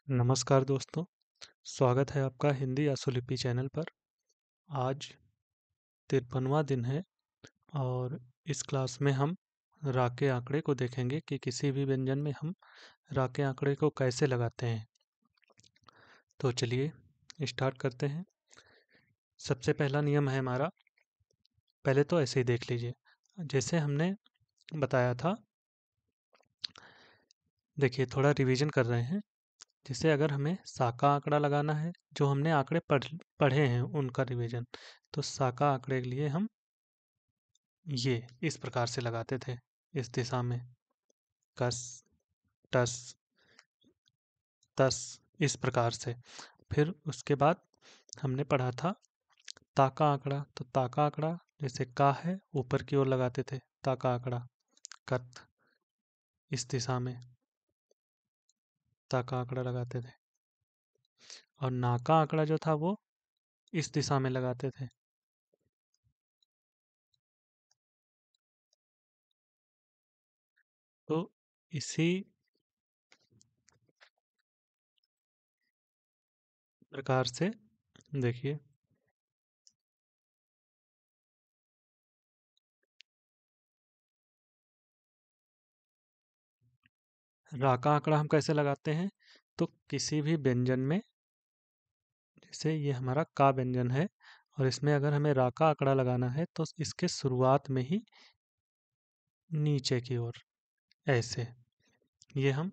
नमस्कार दोस्तों, स्वागत है आपका हिंदी आशुलिपि चैनल पर। आज 53वां दिन है और इस क्लास में हम रा के आंकड़े को देखेंगे कि किसी भी व्यंजन में हम रा के आंकड़े को कैसे लगाते हैं। तो चलिए स्टार्ट करते हैं। सबसे पहला नियम है हमारा, पहले तो ऐसे ही देख लीजिए जैसे हमने बताया था। देखिए थोड़ा रिवीजन कर रहे हैं। जैसे अगर हमें सा का आंकड़ा लगाना है, जो हमने आंकड़े पढ़े हैं उनका रिवीजन, तो सा का आंकड़े के लिए हम ये इस प्रकार से लगाते थे, इस दिशा में कस टस तस, इस प्रकार से। फिर उसके बाद हमने पढ़ा था ता का आंकड़ा, तो ता का आंकड़ा जैसे का है ऊपर की ओर लगाते थे, ता का आंकड़ा कत, इस दिशा में ता का आंकड़ा लगाते थे। और ना का आंकड़ा जो था वो इस दिशा में लगाते थे। तो इसी प्रकार से देखिए, रा का आंकड़ा हम कैसे लगाते हैं, तो किसी भी व्यंजन में, जैसे ये हमारा का व्यंजन है और इसमें अगर हमें रा का आंकड़ा लगाना है तो इसके शुरुआत में ही नीचे की ओर ऐसे ये हम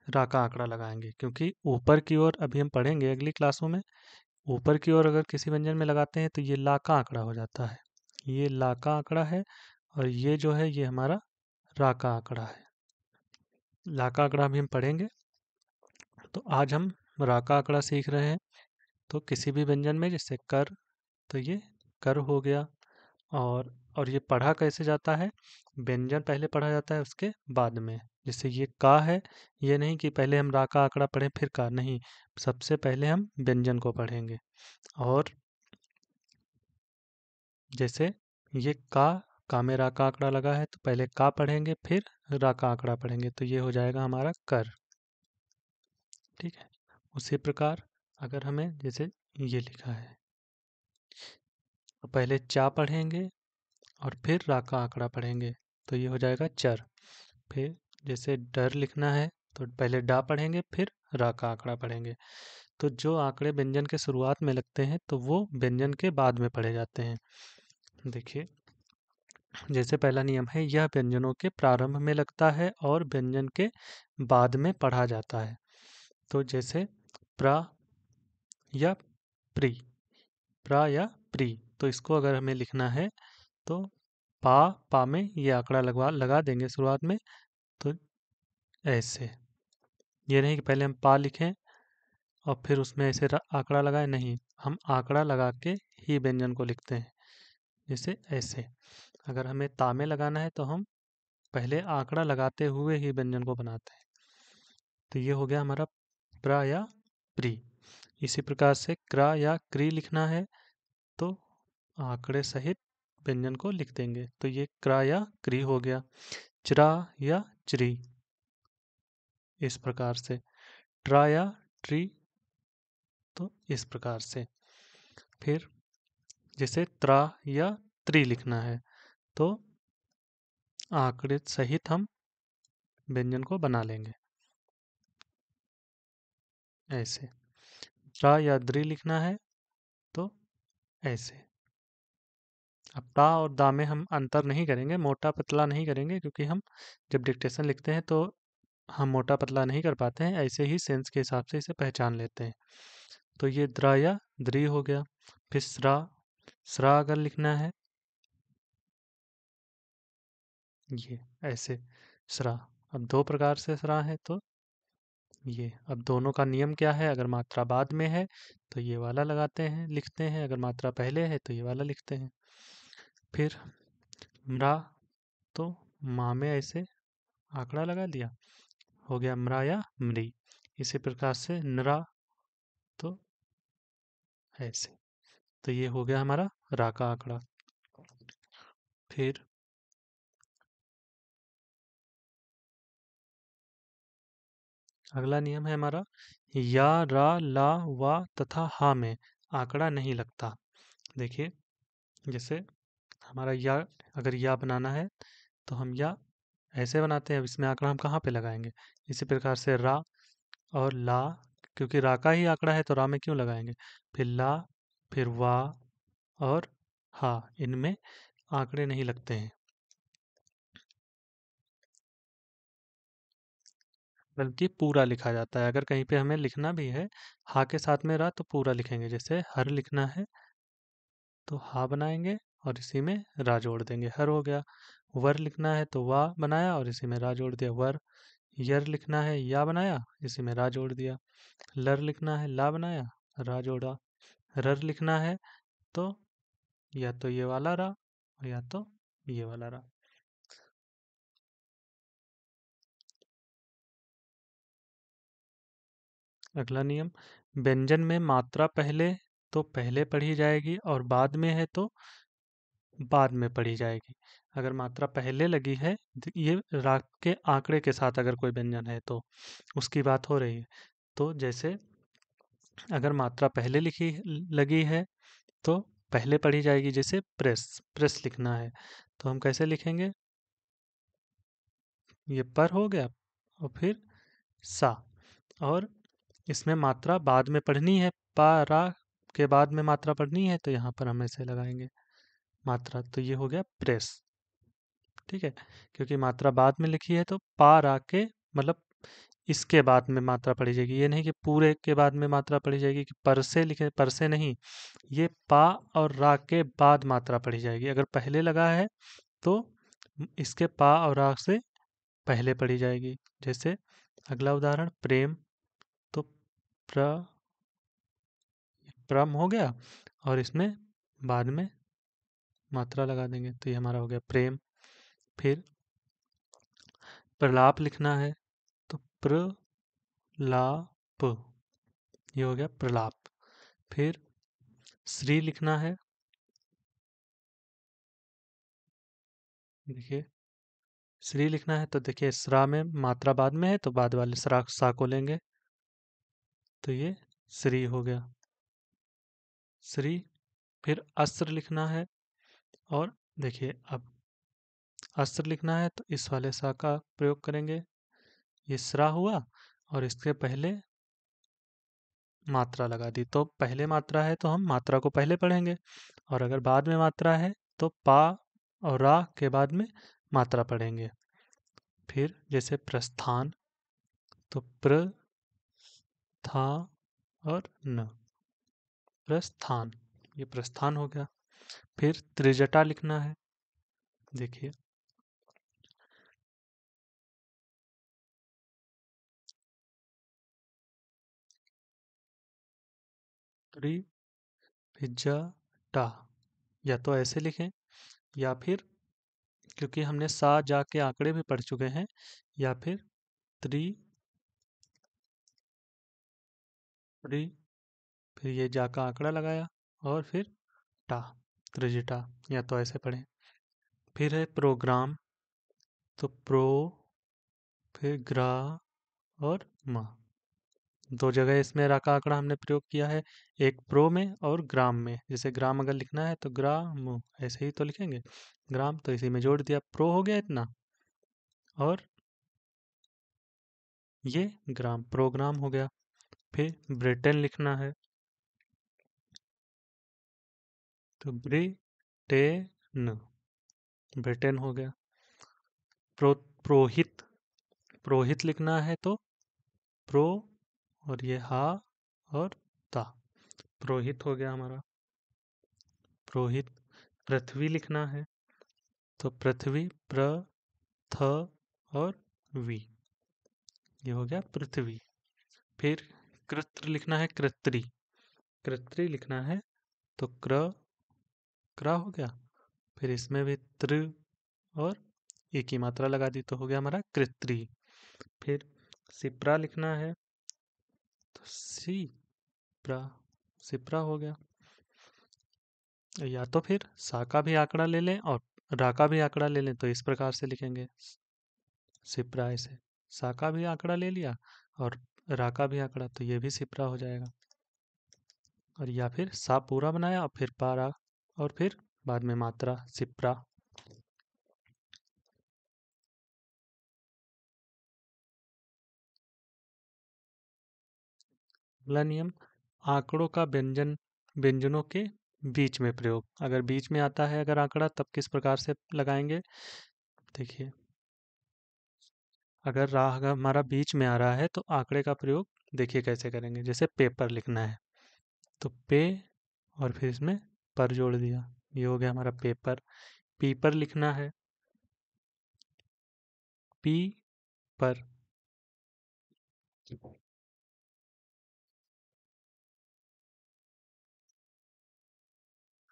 रा का आंकड़ा लगाएंगे, क्योंकि ऊपर की ओर अभी हम पढ़ेंगे अगली क्लासों में। ऊपर की ओर अगर किसी व्यंजन में लगाते हैं तो ये ला का आंकड़ा हो जाता है, ये ला का आंकड़ा है। और ये जो है ये हमारा रा का आंकड़ा है। ला का आंकड़ा अभी हम पढ़ेंगे। तो आज हम रा का आंकड़ा सीख रहे हैं। तो किसी भी व्यंजन में जैसे कर, तो ये कर हो गया। और ये पढ़ा कैसे जाता है, व्यंजन पहले पढ़ा जाता है उसके बाद में। जैसे ये का है, ये नहीं कि पहले हम रा का आंकड़ा पढ़ें फिर का, नहीं, सबसे पहले हम व्यंजन को पढ़ेंगे। और जैसे ये का में रा का आंकड़ा लगा है तो पहले का पढ़ेंगे फिर रा का आंकड़ा पढ़ेंगे, तो ये हो जाएगा हमारा कर। ठीक है। उसी प्रकार अगर हमें जैसे ये लिखा है तो पहले चा पढ़ेंगे और फिर रा का आंकड़ा पढ़ेंगे, तो ये हो जाएगा चर। फिर जैसे डर लिखना है तो पहले डा पढ़ेंगे फिर रा का आंकड़ा पढ़ेंगे। तो जो आंकड़े व्यंजन के शुरुआत में लगते हैं तो वो व्यंजन के बाद में पढ़े जाते हैं। देखिए जैसे पहला नियम है, यह व्यंजनों के प्रारंभ में लगता है और व्यंजन के बाद में पढ़ा जाता है। तो जैसे प्रा या प्री, प्रा या प्री, तो इसको अगर हमें लिखना है तो पा में ये आंकड़ा लगा देंगे शुरुआत में। तो ऐसे, ये नहीं कि पहले हम पा लिखें और फिर उसमें ऐसे आंकड़ा लगाए, नहीं, हम आंकड़ा लगा के ही व्यंजन को लिखते हैं। जैसे ऐसे अगर हमें ता में लगाना है तो हम पहले आंकड़ा लगाते हुए ही व्यंजन को बनाते हैं। तो ये हो गया हमारा प्रा या प्री। इसी प्रकार से क्रा या क्री लिखना है तो आंकड़े सहित व्यंजन को लिख देंगे, तो ये क्रा या क्री हो गया। चरा या च्री, इस प्रकार से ट्रा या ट्री, तो इस प्रकार से। फिर जैसे त्रा या त्रि लिखना है तो आंकड़े सहित हम व्यंजन को बना लेंगे ऐसे। त्रा या द्रि लिखना है तो ऐसे। अब ता और दा में हम अंतर नहीं करेंगे, मोटा पतला नहीं करेंगे, क्योंकि हम जब डिक्टेशन लिखते हैं तो हम मोटा पतला नहीं कर पाते हैं, ऐसे ही सेंस के हिसाब से इसे पहचान लेते हैं। तो ये द्रा या द्रि हो गया। फिर स्रा, स्रा अगर लिखना है ये ऐसे स्रा। अब दो प्रकार से स्रा है तो ये, अब दोनों का नियम क्या है, अगर मात्रा बाद में है तो ये वाला लगाते हैं लिखते हैं, अगर मात्रा पहले है तो ये वाला लिखते हैं। फिर म्रा, तो माँ में ऐसे आंकड़ा लगा दिया, हो गया म्रा या मृ। इसी प्रकार से नरा, तो ऐसे। तो ये हो गया हमारा रा का आंकड़ा। फिर अगला नियम है हमारा, या, रा, ला, वा तथा हा में आंकड़ा नहीं लगता। देखिए, जैसे हमारा या, अगर या बनाना है तो हम या ऐसे बनाते हैं, अब इसमें आंकड़ा हम कहाँ पे लगाएंगे? इसी प्रकार से रा और ला, क्योंकि रा का ही आंकड़ा है तो रा में क्यों लगाएंगे? फिर ला, फिर वा और हा, इनमें आंकड़े नहीं लगते हैं, बल्कि पूरा लिखा जाता है। अगर कहीं पे हमें लिखना भी है हा के साथ में रा, तो पूरा लिखेंगे। जैसे हर लिखना है तो हा बनाएंगे और इसी में रा जोड़ देंगे, हर हो गया। वर लिखना है तो वा बनाया और इसी में रा जोड़ दिया, वर। यर लिखना है या बनाया, इसी में रा जोड़ दिया। लर लिखना है ला बनाया, रा जोड़ा। रर लिखना है तो या तो ये वाला रा और या तो ये वाला रा। अगला नियम, व्यंजन में मात्रा पहले तो पहले पढ़ी जाएगी और बाद में है तो बाद में पढ़ी जाएगी। अगर मात्रा पहले लगी है, ये राग के आंकड़े के साथ अगर कोई व्यंजन है तो उसकी बात हो रही है। तो जैसे अगर मात्रा पहले लिखी लगी है तो पहले पढ़ी जाएगी। जैसे प्रेस, प्रेस लिखना है तो हम कैसे लिखेंगे? ये पर हो गया और फिर सा, और इसमें मात्रा बाद में पढ़नी है, पा रा के बाद में मात्रा पढ़नी है तो यहाँ पर हम ऐसे लगाएंगे मात्रा, तो ये हो गया प्रेस। ठीक है, क्योंकि मात्रा बाद में लिखी है तो पा रा के मतलब इसके बाद में मात्रा पढ़ी जाएगी। ये नहीं कि पूरे के बाद में मात्रा पढ़ी जाएगी, कि पर से लिखे, पर से नहीं, ये पा और रा के बाद मात्रा पढ़ी जाएगी। अगर पहले लगा है तो इसके पा और रा से पहले पढ़ी जाएगी। जैसे अगला उदाहरण, प्रेम, तो प्र, प्रम हो गया और इसमें बाद में मात्रा लगा देंगे तो ये हमारा हो गया प्रेम। फिर प्रलाप लिखना है तो प्र, ला, प, ये हो गया प्रलाप। फिर श्री लिखना है, देखिए श्री लिखना है तो देखिए स्रा में मात्रा बाद में है तो बाद वाले सरा सा को लेंगे तो ये श्री हो गया, श्री। फिर अस्त्र लिखना है और देखिए अब अस्त्र लिखना है तो इस वाले सा का प्रयोग करेंगे, ये स्रा हुआ और इसके पहले मात्रा लगा दी, तो पहले मात्रा है तो हम मात्रा को पहले पढ़ेंगे, और अगर बाद में मात्रा है तो पा और रा के बाद में मात्रा पढ़ेंगे। फिर जैसे प्रस्थान, तो प्र, था और न, प्रस्थान, ये प्रस्थान हो गया। फिर त्रिजटा लिखना है, देखिए त्रिजटा, या तो ऐसे लिखें या फिर, क्योंकि हमने सा जा के आंकड़े भी पढ़ चुके हैं, या फिर त्रि, त्रि, फिर ये जा का आंकड़ा लगाया और फिर टा, त्रिजटा, या तो ऐसे पढ़ें। फिर है प्रोग्राम, तो प्रो, फिर ग्रा और मा, दो जगह इसमें रा का आंकड़ा हमने प्रयोग किया है, एक प्रो में और ग्राम में। जैसे ग्राम अगर लिखना है तो ग्राम ऐसे ही तो लिखेंगे, ग्राम तो इसी में जोड़ दिया, प्रो हो गया इतना, और ये ग्राम, प्रोग्राम हो गया। फिर ब्रिटेन लिखना है तो ब्रिटेन, ब्रिटेन हो गया। प्रोहित, प्रोहित लिखना है तो प्रो और ये हा और ता, प्रोहित हो गया हमारा, प्रोहित। पृथ्वी लिखना है तो पृथ्वी, प्र, थ और वी, ये हो गया पृथ्वी। फिर कृत्र लिखना है, कृत्री, कृत्री लिखना है तो क्र, क्रा हो गया। फिर इसमें भी त्र और एक ही मात्रा लगा दी तो हो गया हमारा कृत्री। फिर सिप्रा लिखना है तो सी, प्रा, सिप्रा हो गया। या तो फिर सा का भी आंकड़ा ले लें और रा का भी आंकड़ा ले लें तो इस प्रकार से लिखेंगे, सिप्रा, ऐसे सा का भी आंकड़ा ले लिया और रा का भी आंकड़ा, तो ये भी सिपरा हो जाएगा। और या फिर सा पूरा बनाया और फिर पारा, और फिर बाद में मात्रा सिपरा। अगला नियम, आंकड़ों का व्यंजनों के बीच में प्रयोग। अगर बीच में आता है अगर आंकड़ा, तब किस प्रकार से लगाएंगे? देखिए, अगर हमारा बीच में आ रहा है तो आंकड़े का प्रयोग देखिए कैसे करेंगे। जैसे पेपर लिखना है तो पे और फिर इसमें पर जोड़ दिया, ये हो गया हमारा पेपर। पीपर लिखना है, पी पर,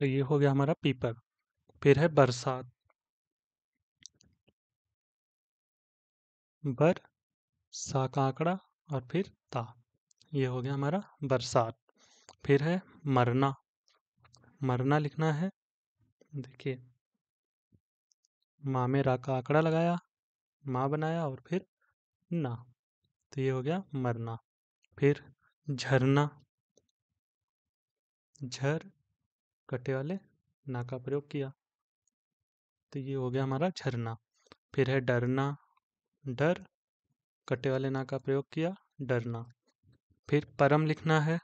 तो ये हो गया हमारा पीपर। फिर है बरसात, बर, सा का आंकड़ा और फिर ता, ये हो गया हमारा बरसात। फिर है मरना, मरना लिखना है। देखिए, माँ में रा का आंकड़ा लगाया, माँ बनाया और फिर ना, तो ये हो गया मरना। फिर झरना, झर कटे वाले ना का प्रयोग किया, तो ये हो गया हमारा झरना। फिर है डरना, डर कटे वाले ना का प्रयोग किया, डरना। फिर परम लिखना है,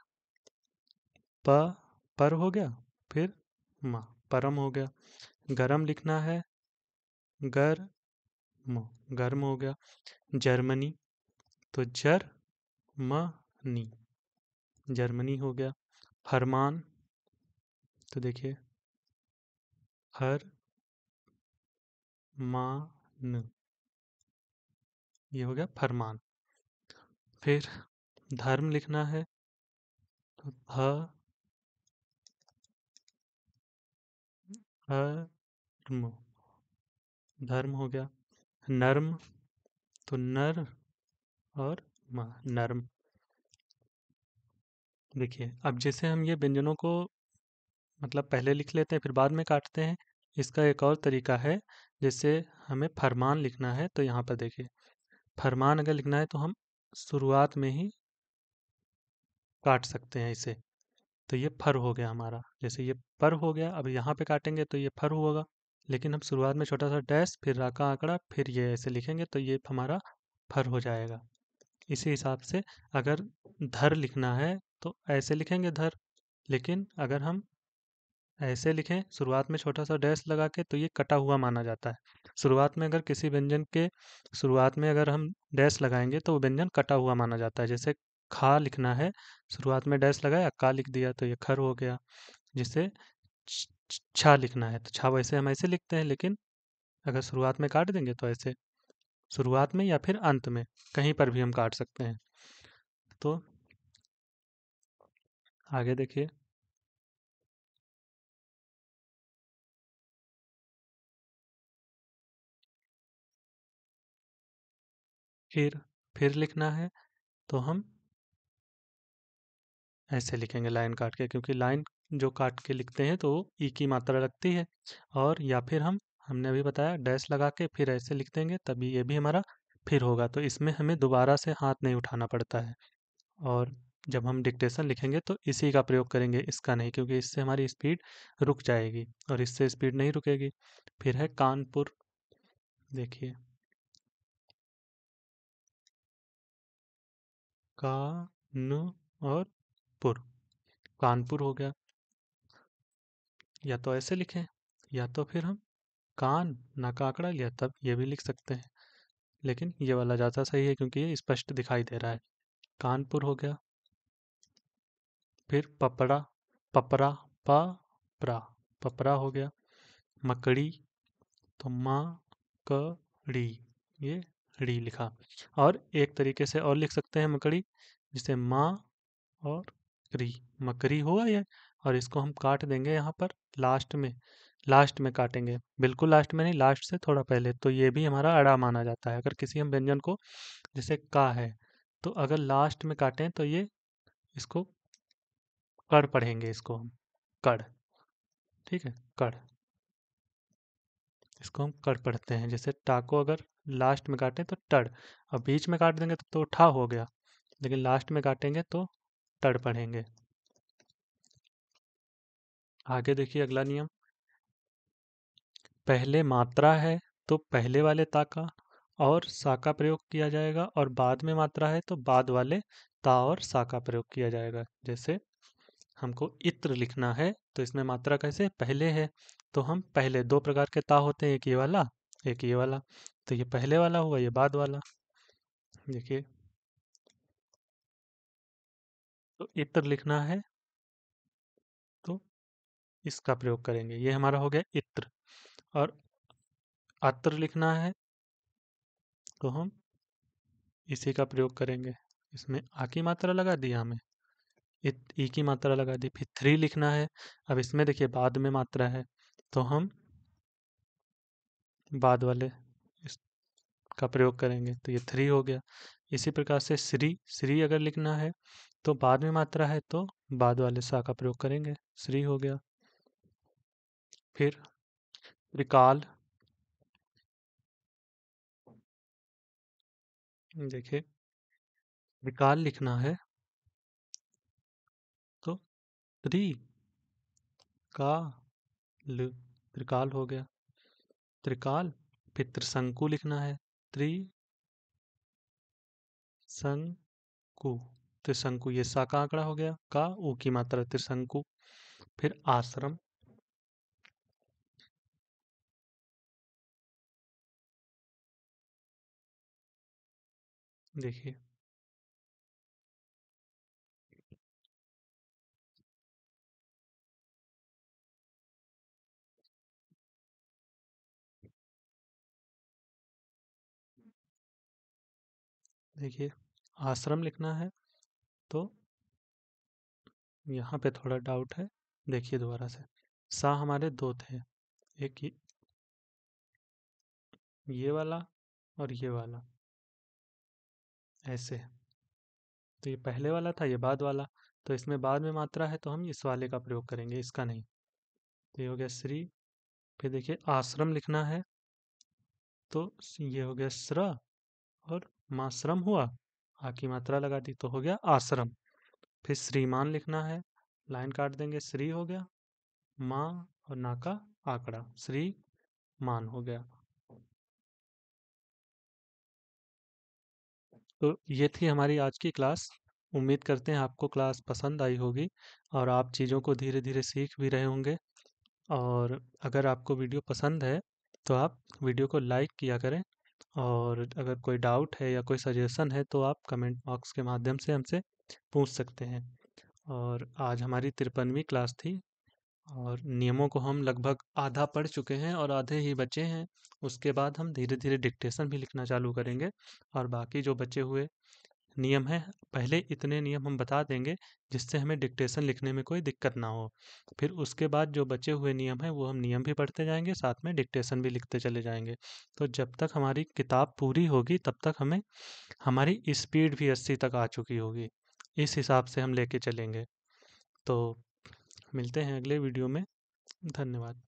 प पर हो गया, फिर मा, परम हो गया। गरम लिखना है, गर म, गर्म हो गया। जर्मनी, तो जर म नी, जर्मनी हो गया। फरमान, तो देखिए हर मान, ये हो गया फरमान। फिर धर्म लिखना है, तो धर्म, धर्म हो गया। नर्म, तो नर और म, नर्म। देखिए, अब जैसे हम ये व्यंजनों को मतलब पहले लिख लेते हैं फिर बाद में काटते हैं, इसका एक और तरीका है। जैसे हमें फरमान लिखना है तो यहाँ पर देखिए, फरमान अगर लिखना है तो हम शुरुआत में ही काट सकते हैं इसे, तो ये फर हो गया हमारा। जैसे ये पर हो गया, अब यहाँ पे काटेंगे तो ये फर होगा, लेकिन हम शुरुआत में छोटा सा डैश फिर रा का आंकड़ा फिर ये ऐसे लिखेंगे तो ये हमारा फर हो जाएगा। इसी हिसाब से अगर धर लिखना है तो ऐसे लिखेंगे धर, लेकिन अगर हम ऐसे लिखें शुरुआत में छोटा सा डैश लगा के तो ये कटा हुआ माना जाता है। शुरुआत में अगर किसी व्यंजन के शुरुआत में अगर हम डैश लगाएंगे तो वो व्यंजन कटा हुआ माना जाता है। जैसे खा लिखना है, शुरुआत में डैश लगाया का लिख दिया तो ये खर हो गया। जिसे छा लिखना है तो छा वैसे हम ऐसे लिखते हैं, लेकिन अगर शुरुआत में काट देंगे तो ऐसे, शुरुआत में या फिर अंत में कहीं पर भी हम काट सकते हैं। तो आगे देखिए, फिर फिर लिखना है तो हम ऐसे लिखेंगे लाइन काट के, क्योंकि लाइन जो काट के लिखते हैं तो वो ई की मात्रा लगती है। और या फिर हमने अभी बताया डैश लगा के फिर ऐसे लिख देंगे, तभी ये भी हमारा फिर होगा। तो इसमें हमें दोबारा से हाथ नहीं उठाना पड़ता है। और जब हम डिक्टेशन लिखेंगे तो इसी का प्रयोग करेंगे, इसका नहीं, क्योंकि इससे हमारी स्पीड रुक जाएगी और इससे स्पीड नहीं रुकेगी। फिर है कानपुर, देखिए का न और पुर, कानपुर हो गया। या तो ऐसे लिखें या तो फिर हम कान ना का आंकड़ा लिया तब ये भी लिख सकते हैं, लेकिन ये वाला ज़्यादा सही है क्योंकि ये स्पष्ट दिखाई दे रहा है। कानपुर हो गया। फिर पपड़ा, पपरा, पपरा, पपरा हो गया। मकड़ी, तो माँ क ड़ी, ये ड़ी लिखा। और एक तरीके से और लिख सकते हैं मकड़ी, जिसे माँ और री, मकरी हुआ ये। और इसको हम काट देंगे यहाँ पर लास्ट में, लास्ट में काटेंगे, बिल्कुल लास्ट में नहीं, लास्ट से थोड़ा पहले, तो ये भी हमारा अड़ा माना जाता है। अगर किसी हम व्यंजन को, जैसे का है, तो अगर लास्ट में काटें तो ये इसको कड़ पढ़ेंगे, इसको हम कड़, ठीक है कड़, इसको हम कड़ पढ़ते हैं। जैसे टा को अगर लास्ट में काटें तो टड़, और बीच में काट देंगे तो ठा हो गया। लेकिन लास्ट में काटेंगे तो टड़ पढ़ेंगे। आगे देखिए अगला नियम, पहले मात्रा है तो पहले वाले ता का और सा का प्रयोग किया जाएगा, और बाद में मात्रा है तो बाद वाले ता और सा का प्रयोग किया जाएगा। जैसे हमको इत्र लिखना है तो इसमें मात्रा कैसे पहले है, तो हम पहले दो प्रकार के ता होते हैं, एक ये वाला एक ये वाला, तो ये पहले वाला हुआ, ये बाद वाला। देखिए, तो इत्र लिखना है तो इसका प्रयोग करेंगे, ये हमारा हो गया इत्र। और अत्र लिखना है तो हम इसी का प्रयोग करेंगे। इसमें आ की मात्रा लगा दी हमें, ई की मात्रा लगा दी। फिर थ्री लिखना है, अब इसमें देखिए बाद में मात्रा है तो हम बाद वाले इसका प्रयोग करेंगे, तो ये थ्री हो गया। इसी प्रकार से श्री, श्री अगर लिखना है तो बाद में मात्रा है तो बाद वाले सा का प्रयोग करेंगे, श्री हो गया। फिर त्रिकाल, देखिए त्रिकाल लिखना है तो त्रि का ल, त्रिकाल हो गया, त्रिकाल। फिर त्रिशंकु लिखना है, त्रिशंकु, त्रिशंकु ये सा का आंकड़ा हो गया, का ऊ की मात्रा त्रिशंकु। फिर आश्रम, देखिए देखिए आश्रम लिखना है तो यहाँ पे थोड़ा डाउट है, देखिए दोबारा से, सा हमारे दो थे, एक ये वाला और ये वाला, ऐसे। तो ये पहले वाला था, ये बाद वाला, तो इसमें बाद में मात्रा है तो हम इस वाले का प्रयोग करेंगे, इसका नहीं। तो ये हो गया श्री। फिर देखिए आश्रम लिखना है तो ये हो गया श्र, और माश्रम हुआ, आ की मात्रा लगा दी तो हो गया आश्रम। फिर श्रीमान लिखना है, लाइन काट देंगे, श्री हो गया, माँ और ना का आंकड़ा, श्री मान हो गया। तो ये थी हमारी आज की क्लास। उम्मीद करते हैं आपको क्लास पसंद आई होगी और आप चीज़ों को धीरे धीरे सीख भी रहे होंगे। और अगर आपको वीडियो पसंद है तो आप वीडियो को लाइक किया करें, और अगर कोई डाउट है या कोई सजेशन है तो आप कमेंट बॉक्स के माध्यम से हमसे पूछ सकते हैं। और आज हमारी 53वीं क्लास थी, और नियमों को हम लगभग आधा पढ़ चुके हैं और आधे ही बचे हैं। उसके बाद हम धीरे धीरे डिक्टेशन भी लिखना चालू करेंगे, और बाकी जो बचे हुए नियम हैं, पहले इतने नियम हम बता देंगे जिससे हमें डिक्टेशन लिखने में कोई दिक्कत ना हो। फिर उसके बाद जो बचे हुए नियम हैं वो हम नियम भी पढ़ते जाएंगे, साथ में डिक्टेशन भी लिखते चले जाएंगे। तो जब तक हमारी किताब पूरी होगी तब तक हमें हमारी स्पीड भी 80 तक आ चुकी होगी, इस हिसाब से हम लेके चलेंगे। तो मिलते हैं अगले वीडियो में। धन्यवाद।